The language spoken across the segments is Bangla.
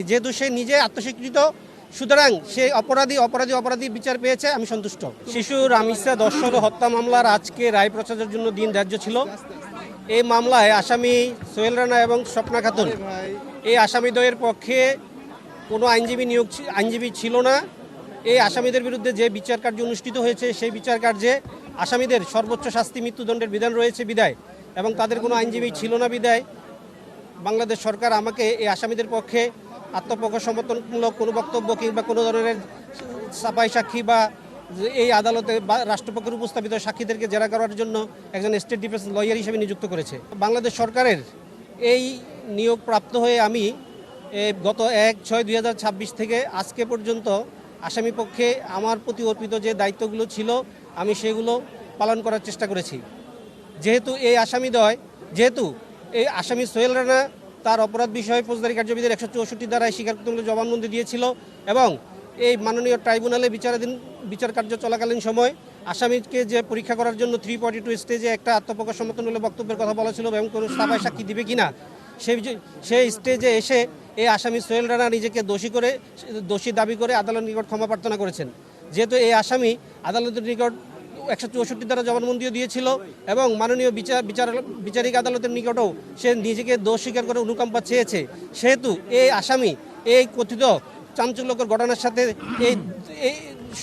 যেহেতু সে নিজে আত্মস্বীকৃত, সুতরাং সে অপরাধী বিচার পেয়েছে, আমি সন্তুষ্ট। শিশু রামিসা ধর্ষণ ও হত্যা মামলার আজকে রায় প্রচারের জন্য দিন ধার্য ছিল। এই মামলায় আসামি সোহেল রানা এবং স্বপ্না খাতুন, এই আসামিদ্বয়ের পক্ষে কোনো আইনজীবী ছিল না। এই আসামিদের বিরুদ্ধে যে বিচার কার্য অনুষ্ঠিত হয়েছে সেই বিচার কার্যে আসামিদের সর্বোচ্চ শাস্তি মৃত্যুদণ্ডের বিধান রয়েছে বিদায় এবং তাদের কোনো আইনজীবী ছিল না বিদায় বাংলাদেশ সরকার আমাকে এই আসামিদের পক্ষে আত্মপক্ষ সমর্থনমূলক কোনো বক্তব্য কিংবা কোনো ধরনের সাফাই সাক্ষী বা এই আদালতে বা রাষ্ট্রপক্ষের উপস্থাপিত সাক্ষীদেরকে জেরা করার জন্য একজন স্টেট ডিফেন্স লয়ার হিসেবে নিযুক্ত করেছে। বাংলাদেশ সরকারের এই নিয়োগ প্রাপ্ত হয়ে আমি গত 1/6/2026 থেকে আজকে পর্যন্ত আসামি পক্ষে আমার প্রতি অর্পিত যে দায়িত্বগুলো ছিল আমি সেগুলো পালন করার চেষ্টা করেছি। যেহেতু এই আসামি সোহেল রানা তার অপরাধ বিষয়ে ফৌজদারি কার্যবিধির 164 ধারায় স্বীকারোক্তিমূলক জবানবন্দি দিয়েছিল এবং এই মাননীয় ট্রাইব্যুনালে বিচার কার্য চলাকালীন সময় আসামিকে যে পরীক্ষা করার জন্য 342 স্টেজে একটা আত্মপক্ষ সমর্থনমূলক বক্তব্যের কথা বলা ছিল এবং কোনো সাফাই সাক্ষী দিবে কিনা সেই স্টেজে এসে এই আসামি সোহেল রানা নিজেকে দোষী দাবি করে আদালতের নিকট ক্ষমা প্রার্থনা করেছেন। যেহেতু এই আসামি আদালতের নিকট 164 ধারা জবানবন্দিও দিয়েছিল এবং মাননীয় বিচারিক আদালতের নিকটও সে নিজেকে দোষ স্বীকার করে অনুকম্পা চেয়েছে, সেহেতু এই আসামি এই কথিত চাঞ্চল্যকর ঘটনার সাথে এই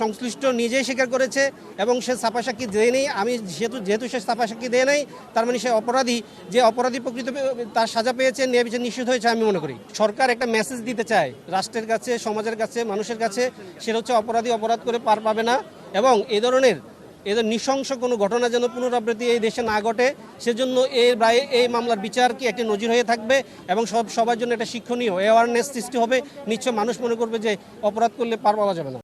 সংশ্লিষ্ট নিজেই স্বীকার করেছে এবং সে সাফা সাক্ষী দেয় নেই। আমি যেহেতু সে সাফা সাক্ষী দেয় নাই, তার মানে সে অপরাধী প্রকৃত তার সাজা পেয়েছে, ন্যায় বিচার নিশ্চিত হয়েছে আমি মনে করি। সরকার একটা মেসেজ দিতে চায় রাষ্ট্রের কাছে, সমাজের কাছে, মানুষের কাছে, সেটা হচ্ছে অপরাধী অপরাধ করে পার পাবে না এবং এদের নৃশংস কোনো ঘটনা যেন পুনরাবৃত্তি এই দেশে না ঘটে, সেজন্য এই মামলার বিচার কি একটি নজির হয়ে থাকবে এবং সবার জন্য একটা শিক্ষণীয় অ্যাওয়ারনেস সৃষ্টি হবে। নিশ্চয় মানুষ মনে করবে যে অপরাধ করলে পার পাওয়া যাবে না।